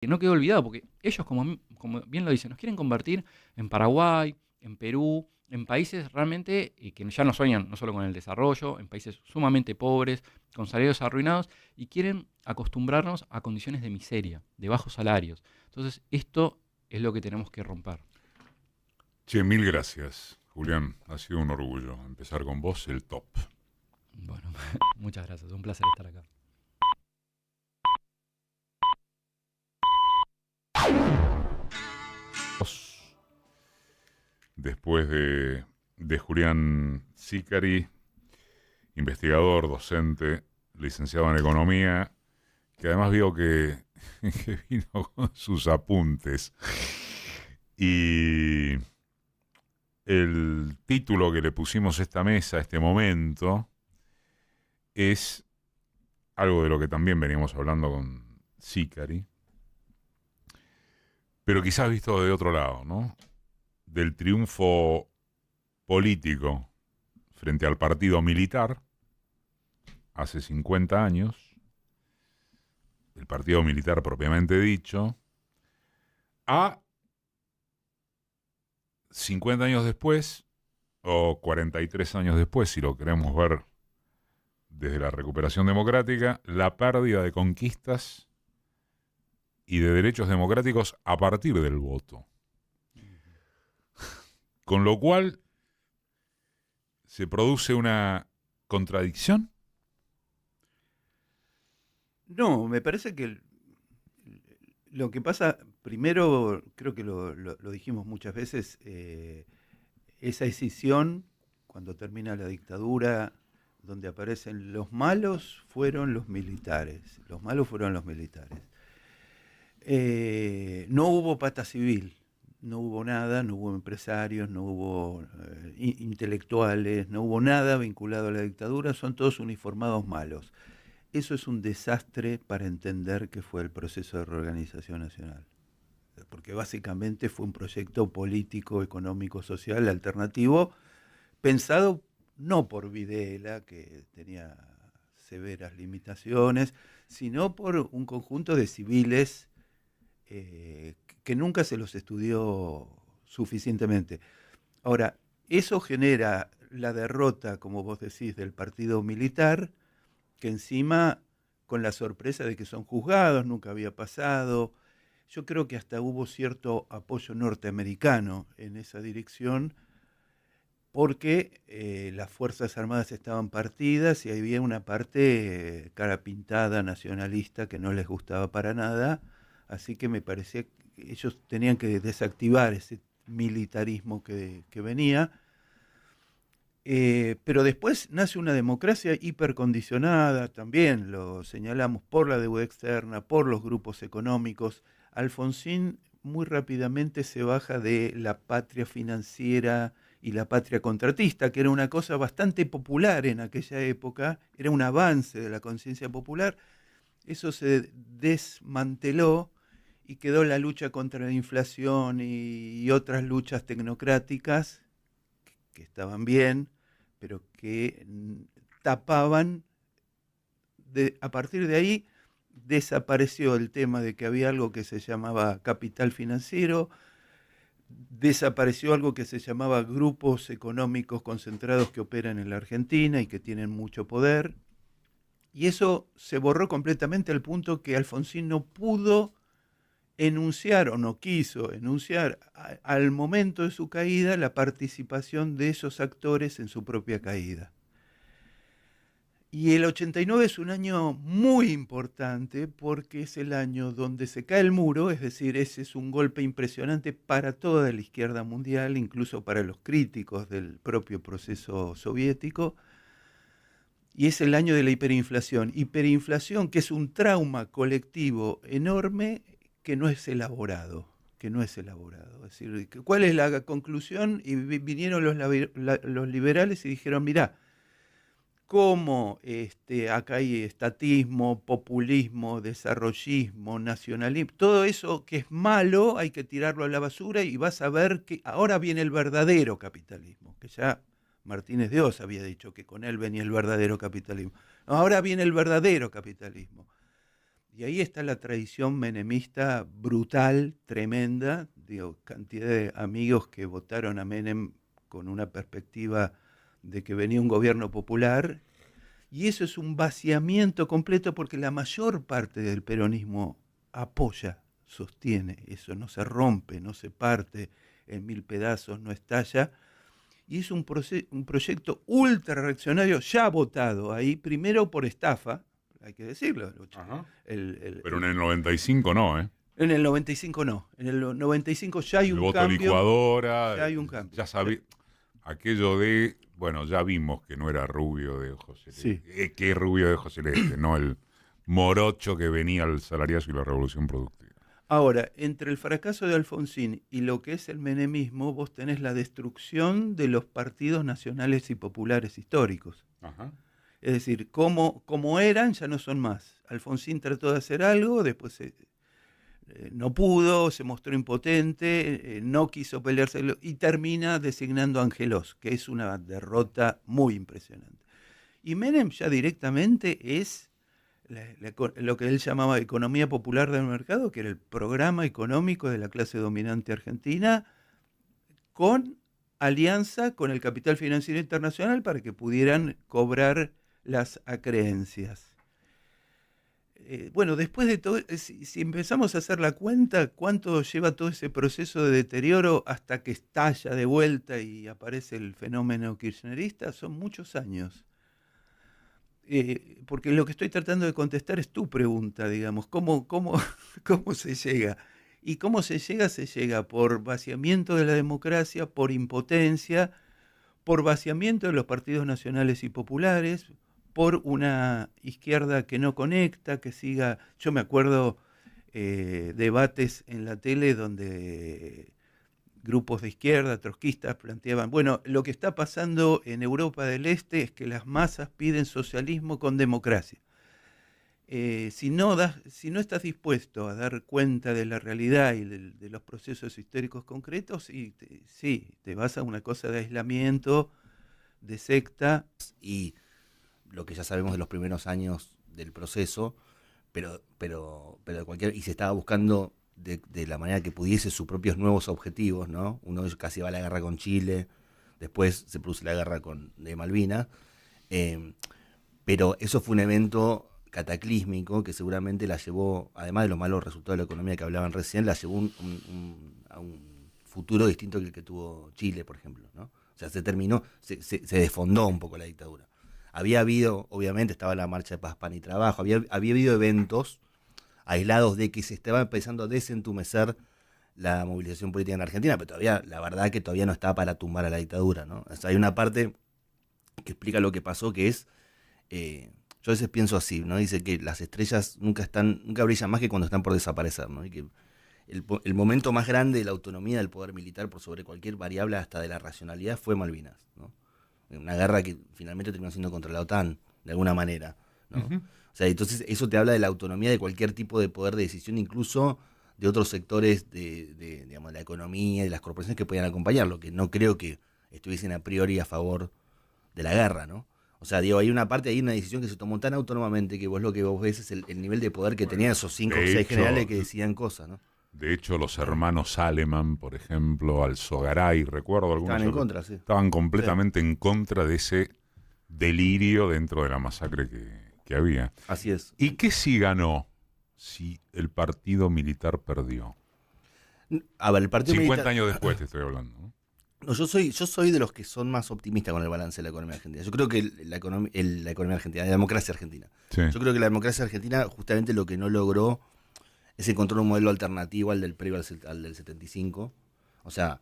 que no quedó olvidado, porque ellos, como bien lo dicen, nos quieren convertir en Paraguay, en Perú, en países realmente que ya no sueñan no solo con el desarrollo, en países sumamente pobres, con salarios arruinados, y quieren acostumbrarnos a condiciones de miseria, de bajos salarios. Entonces, esto es lo que tenemos que romper. Che, mil gracias, Julián. Ha sido un orgullo empezar con vos el top. Bueno, muchas gracias, un placer estar acá. Después de Julián Sicari, investigador, docente, licenciado en economía, que además vio que, que vino con sus apuntes. Y el título que le pusimos a esta mesa, a este momento, es algo de lo que también veníamos hablando con Sicari, pero quizás visto de otro lado, ¿no? Del triunfo político frente al partido militar hace 50 años, el partido militar propiamente dicho, a 50 años después, o 43 años después, si lo queremos ver desde la recuperación democrática, la pérdida de conquistas y de derechos democráticos a partir del voto. Con lo cual se produce una contradicción. No, me parece que lo que pasa, primero, creo que lo dijimos muchas veces, esa escisión, cuando termina la dictadura, donde aparecen los malos, fueron los militares. Los malos fueron los militares. No hubo pata civil, no hubo nada, no hubo empresarios, no hubo intelectuales, no hubo nada vinculado a la dictadura, son todos uniformados malos. Eso es un desastre para entender qué fue el proceso de reorganización nacional. Porque básicamente fue un proyecto político, económico, social, alternativo, pensado no por Videla, que tenía severas limitaciones, sino por un conjunto de civiles que nunca se los estudió suficientemente. Ahora, eso genera la derrota, como vos decís, del partido militar, que encima, con la sorpresa de que son juzgados, nunca había pasado. Yo creo que hasta hubo cierto apoyo norteamericano en esa dirección, porque las Fuerzas Armadas estaban partidas y había una parte cara pintada, nacionalista, que no les gustaba para nada, así que me parecía que ellos tenían que desactivar ese militarismo que venía. Pero después nace una democracia hipercondicionada, también lo señalamos, por la deuda externa, por los grupos económicos. Alfonsín muy rápidamente se baja de la patria financiera y la patria contratista, que era una cosa bastante popular en aquella época, era un avance de la conciencia popular. Eso se desmanteló y quedó la lucha contra la inflación y otras luchas tecnocráticas que estaban bien, pero que tapaban. A partir de ahí desapareció el tema de que había algo que se llamaba capital financiero, desapareció algo que se llamaba grupos económicos concentrados que operan en la Argentina y que tienen mucho poder, y eso se borró completamente al punto que Alfonsín no pudo enunciar o no quiso enunciar al momento de su caída la participación de esos actores en su propia caída. Y el 89 es un año muy importante porque es el año donde se cae el muro, es decir, ese es un golpe impresionante para toda la izquierda mundial, incluso para los críticos del propio proceso soviético, y es el año de la hiperinflación que es un trauma colectivo enorme que no es elaborado, que no es elaborado. Es decir, ¿cuál es la conclusión? Y vinieron los liberales y dijeron, mirá, cómo acá hay estatismo, populismo, desarrollismo, nacionalismo, todo eso que es malo hay que tirarlo a la basura y vas a ver que ahora viene el verdadero capitalismo, que ya Martínez de Oz había dicho que con él venía el verdadero capitalismo. Ahora viene el verdadero capitalismo. Y ahí está la tradición menemista brutal, tremenda, digo, cantidad de amigos que votaron a Menem con una perspectiva de que venía un gobierno popular, y eso es un vaciamiento completo porque la mayor parte del peronismo apoya, sostiene, eso no se rompe, no se parte en mil pedazos, no estalla, y es un proyecto ultra reaccionario ya votado ahí, primero por estafa, hay que decirlo. Ajá. El, Pero en el 95 no, ¿eh? En el 95 no. En el 95 ya hay El un voto cambio. licuadora. Ya hay un cambio. Ya sabía. Aquello de. Bueno, ya vimos que no era rubio de ojos celeste. Sí. Que rubio de ojos celeste, no el morocho que venía al salariazo y la revolución productiva. Ahora, entre el fracaso de Alfonsín y lo que es el menemismo, vos tenés la destrucción de los partidos nacionales y populares históricos. Ajá. Es decir, como eran, ya no son más. Alfonsín trató de hacer algo, después no pudo, se mostró impotente, no quiso pelearse y termina designando a Angelos, que es una derrota muy impresionante. Y Menem ya directamente es lo que él llamaba economía popular del mercado, que era el programa económico de la clase dominante argentina, con alianza con el capital financiero internacional para que pudieran cobrar las acreencias. Bueno, después de todo, si empezamos a hacer la cuenta, ¿cuánto lleva todo ese proceso de deterioro hasta que estalla de vuelta y aparece el fenómeno kirchnerista? Son muchos años. Porque lo que estoy tratando de contestar es tu pregunta, digamos, ¿cómo se llega? Y cómo se llega por vaciamiento de la democracia, por impotencia, por vaciamiento de los partidos nacionales y populares, por una izquierda que no conecta, que siga. Yo me acuerdo debates en la tele donde grupos de izquierda, trotskistas, planteaban, bueno, lo que está pasando en Europa del Este es que las masas piden socialismo con democracia. Si no estás dispuesto a dar cuenta de la realidad y de los procesos históricos concretos, sí, te vas a una cosa de aislamiento, de secta. Y lo que ya sabemos de los primeros años del proceso, pero de cualquier, y se estaba buscando de la manera que pudiese sus propios nuevos objetivos, ¿no? Uno casi va a la guerra con Chile, después se produce la guerra de Malvinas, pero eso fue un evento cataclísmico que seguramente la llevó, además de los malos resultados de la economía que hablaban recién, la llevó a un futuro distinto que el que tuvo Chile, por ejemplo, ¿no? O sea, se desfondó un poco la dictadura. Había habido, obviamente, estaba la marcha de paz, pan y trabajo, había habido eventos aislados de que se estaba empezando a desentumecer la movilización política en Argentina, pero todavía, la verdad que todavía no está para tumbar a la dictadura, ¿no? O sea, hay una parte que explica lo que pasó, que es, yo a veces pienso así, ¿no? Dice que las estrellas nunca brillan más que cuando están por desaparecer, ¿no? Y que el momento más grande de la autonomía del poder militar por sobre cualquier variable, hasta de la racionalidad, fue Malvinas, ¿no? Una guerra que finalmente terminó siendo contra la OTAN, de alguna manera, ¿no? Uh-huh. O sea, entonces eso te habla de la autonomía de cualquier tipo de poder de decisión, incluso de otros sectores digamos, de la economía y de las corporaciones que podían acompañarlo, que no creo que estuviesen a priori a favor de la guerra, ¿no? O sea, digo, hay una decisión que se tomó tan autónomamente que lo que vos ves es el nivel de poder que tenían esos 5 o 6 generales que decían cosas, ¿no? De hecho, los hermanos Aleman, por ejemplo, Alzogaray, recuerdo algunos. Estaban en contra, sí. Estaban completamente en contra de ese delirio dentro de la masacre que había. Así es. ¿Y qué sí ganó si el partido militar perdió? A ver, el partido 50 militar... años después te estoy hablando, ¿no? No, yo soy de los que son más optimistas con el balance de la economía argentina. Yo creo que la economía argentina, la democracia argentina. Sí. Yo creo que la democracia argentina justamente lo que no logró es encontrar un modelo alternativo al del previo al del 75. O sea,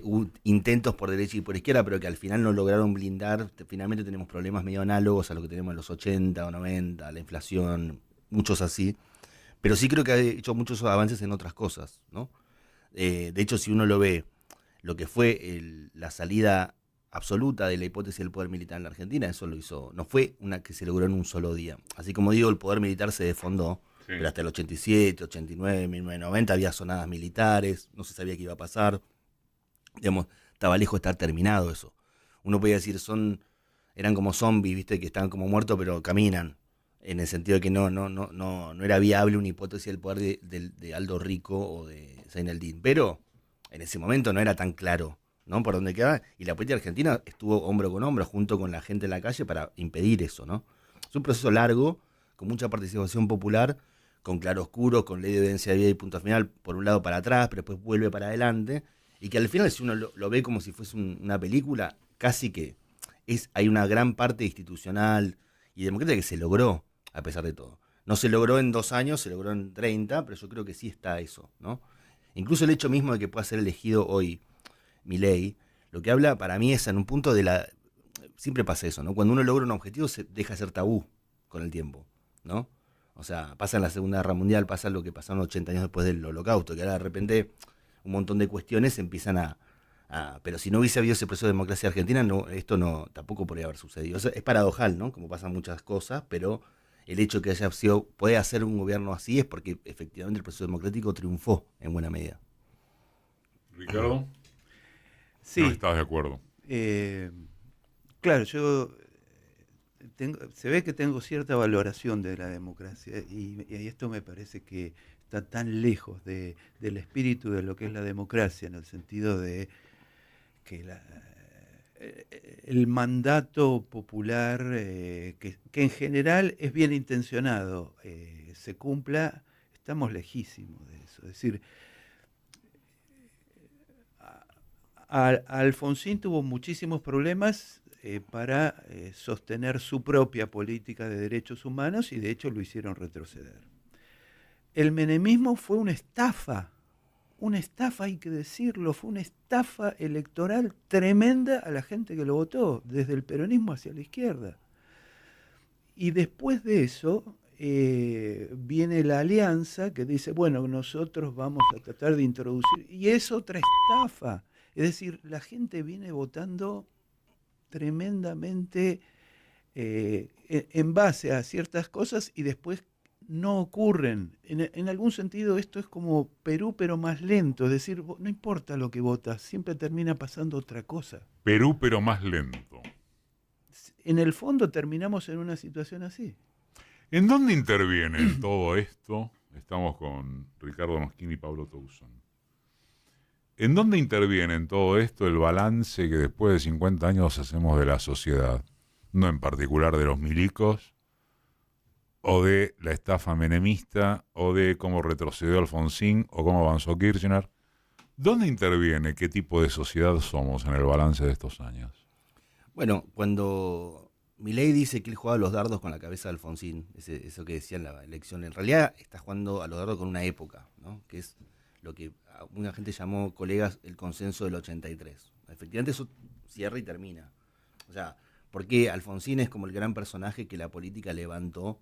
hubo intentos por derecha y por izquierda, pero que al final no lograron blindar. Finalmente tenemos problemas medio análogos a lo que tenemos en los 80 o 90, la inflación, muchos así. Pero sí creo que ha hecho muchos avances en otras cosas, ¿no? De hecho, si uno lo ve, lo que fue la salida absoluta de la hipótesis del poder militar en la Argentina, eso lo hizo, no fue una que se logró en un solo día. Así como digo, el poder militar se desfondó, sí. Pero hasta el 87, 89, 1990 había sonadas militares, no se sabía qué iba a pasar. Digamos, estaba lejos de estar terminado eso. Uno podía decir, eran como zombies, ¿viste? Que estaban como muertos pero caminan. en el sentido de que no era viable una hipótesis del poder de Aldo Rico o de Zainuddin, pero en ese momento no era tan claro, ¿no? Por dónde quedaba, y la política argentina estuvo hombro con hombro junto con la gente en la calle para impedir eso, ¿no? Es un proceso largo, con mucha participación popular, con claroscuros, con ley de evidencia de vida y punto final, por un lado para atrás, pero después vuelve para adelante, y que al final, si uno lo ve como si fuese una película, casi que hay una gran parte institucional y democrática que se logró, a pesar de todo. No se logró en 2 años, se logró en 30, pero yo creo que sí está eso, ¿no? Incluso el hecho mismo de que pueda ser elegido hoy Milei, lo que habla para mí es en un punto de la... Siempre pasa eso, ¿no? Cuando uno logra un objetivo se deja de ser tabú con el tiempo, ¿no? O sea, pasa en la Segunda Guerra Mundial, pasa lo que pasaron 80 años después del Holocausto, que ahora de repente un montón de cuestiones empiezan pero si no hubiese habido ese proceso de democracia argentina, esto tampoco podría haber sucedido. O sea, es paradojal, ¿no? Como pasan muchas cosas, pero el hecho que puede hacer un gobierno así es porque efectivamente el proceso democrático triunfó en buena medida. Ricardo, Sí, no estás de acuerdo. claro, yo se ve que tengo cierta valoración de la democracia y esto me parece que está tan lejos del espíritu de lo que es la democracia, en el sentido de que el mandato popular, que en general es bien intencionado, se cumpla. Estamos lejísimos de eso. Es decir, Alfonsín tuvo muchísimos problemas para sostener su propia política de derechos humanos y de hecho lo hicieron retroceder. El menemismo fue una estafa hay que decirlo, fue una estafa electoral tremenda a la gente que lo votó, desde el peronismo hacia la izquierda. Y después de eso viene la alianza que dice, bueno, nosotros vamos a tratar de introducir, y es otra estafa. Es decir, la gente viene votando tremendamente en base a ciertas cosas y después no ocurren. En algún sentido esto es como Perú, pero más lento. Es decir, no importa lo que votas, siempre termina pasando otra cosa. Perú, pero más lento. En el fondo terminamos en una situación así. ¿En dónde interviene en todo esto? Estamos con Ricardo Moschini y Pablo Toussaint. ¿En dónde interviene en todo esto el balance que después de 50 años hacemos de la sociedad? No en particular de los milicos, o de la estafa menemista, o de cómo retrocedió Alfonsín, o cómo avanzó Kirchner. ¿Dónde interviene qué tipo de sociedad somos en el balance de estos años? Bueno, cuando Milei dice que él jugaba a los dardos con la cabeza de Alfonsín, eso que decía en la elección, en realidad está jugando a los dardos con una época, ¿no? Que es lo que una gente llamó, colegas, el consenso del 83. Efectivamente eso cierra y termina. O sea, porque Alfonsín es como el gran personaje que la política levantó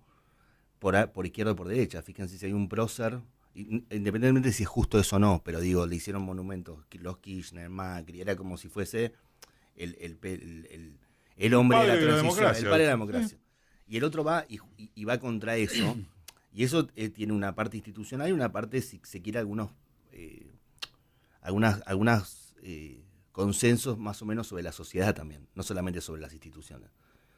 por izquierda o por derecha. Fíjense si hay un prócer, independientemente de si es justo eso o no, pero digo, le hicieron monumentos, los Kirchner, Macri, era como si fuese el hombre de la transición, el padre de la democracia. Sí. Y el otro va y va contra eso, y eso tiene una parte institucional y una parte, si se quiere, algunos consensos más o menos sobre la sociedad también, no solamente sobre las instituciones,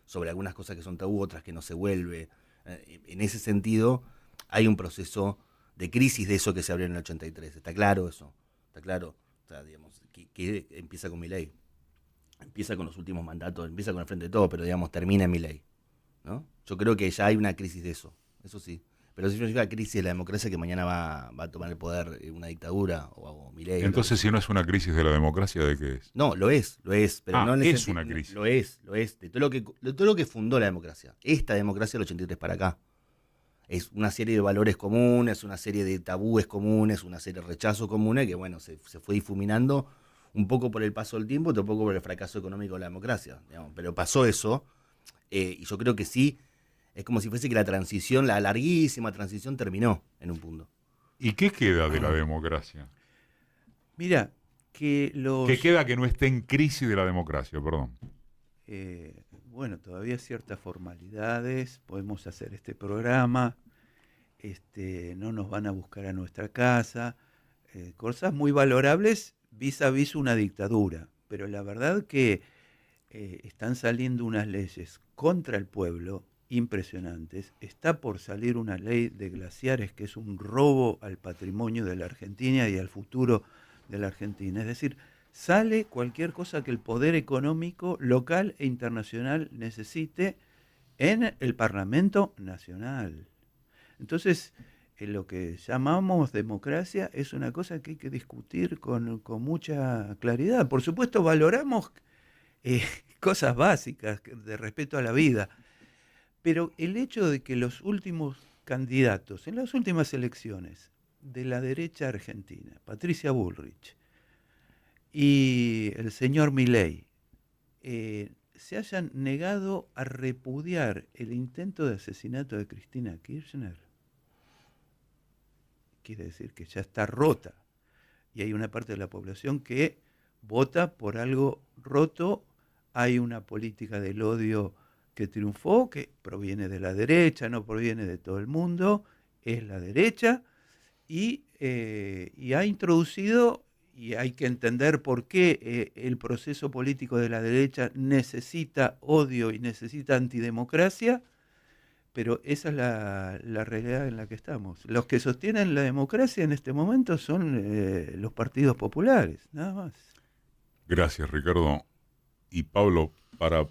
sobre algunas cosas que son tabú, otras que no se vuelve. En ese sentido, hay un proceso de crisis de eso que se abrió en el 83. ¿Está claro eso? ¿Está claro? O sea, digamos, que empieza con Milei. Empieza con los últimos mandatos, empieza con el Frente de Todos, pero digamos, termina en Milei, ¿no? Yo creo que ya hay una crisis de eso sí. Pero si no significa crisis de la democracia que mañana va a tomar el poder una dictadura o Milei. Entonces, si no es una crisis de la democracia, ¿de qué es? No, lo es, pero no es una crisis. Lo es, de todo lo que fundó la democracia. Esta democracia del 83 para acá. Es una serie de valores comunes, una serie de tabúes comunes, una serie de rechazos comunes que, bueno, se fue difuminando un poco por el paso del tiempo, otro poco por el fracaso económico de la democracia, digamos. Pero pasó eso, y yo creo que sí, es como si fuese que la transición, la larguísima transición, terminó en un punto. ¿Y qué queda de la democracia? Mira, ¿Qué queda que no esté en crisis de la democracia? Perdón. Bueno, todavía ciertas formalidades, podemos hacer este programa, no nos van a buscar a nuestra casa, cosas muy valorables vis a vis una dictadura, pero la verdad que están saliendo unas leyes contra el pueblo impresionantes. Está por salir una ley de glaciares que es un robo al patrimonio de la Argentina y al futuro de la Argentina. Es decir, sale cualquier cosa que el poder económico local e internacional necesite en el Parlamento Nacional. Entonces, lo que llamamos democracia es una cosa que hay que discutir con mucha claridad. Por supuesto, valoramos cosas básicas de respeto a la vida, pero el hecho de que los últimos candidatos en las últimas elecciones de la derecha argentina, Patricia Bullrich y el señor Milei, se hayan negado a repudiar el intento de asesinato de Cristina Kirchner, quiere decir que ya está rota. Y hay una parte de la población que vota por algo roto. Hay una política del odio que triunfó, que proviene de la derecha, no proviene de todo el mundo, es la derecha, y ha introducido, y hay que entender por qué el proceso político de la derecha necesita odio y necesita antidemocracia, pero esa es la realidad en la que estamos. Los que sostienen la democracia en este momento son los partidos populares, nada más. Gracias, Ricardo. Y Pablo, para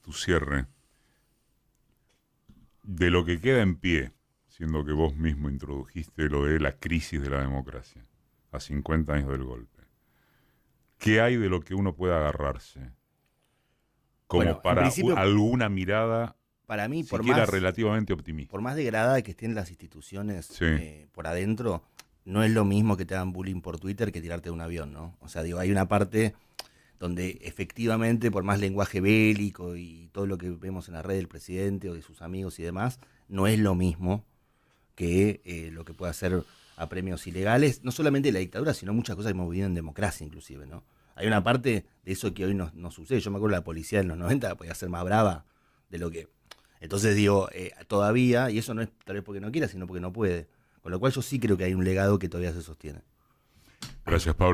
tu cierre, de lo que queda en pie, siendo que vos mismo introdujiste lo de la crisis de la democracia, a 50 años del golpe, ¿qué hay de lo que uno pueda agarrarse? Como Bueno, para alguna mirada, para mí, siquiera relativamente optimista. Por más degradada que estén las instituciones Sí. por adentro, no es lo mismo que te hagan bullying por Twitter que tirarte de un avión, ¿no? O sea, digo, hay una parte donde efectivamente, por más lenguaje bélico y todo lo que vemos en la red del presidente o de sus amigos y demás, no es lo mismo que lo que puede hacer a premios ilegales, no solamente la dictadura, sino muchas cosas que hemos vivido en democracia inclusive, ¿no? Hay una parte de eso que hoy no sucede. Yo me acuerdo de la policía en los 90 podía ser más brava de lo que... Entonces digo, todavía, y eso no es tal vez porque no quiera, sino porque no puede. Con lo cual yo sí creo que hay un legado que todavía se sostiene. Gracias, Pablo.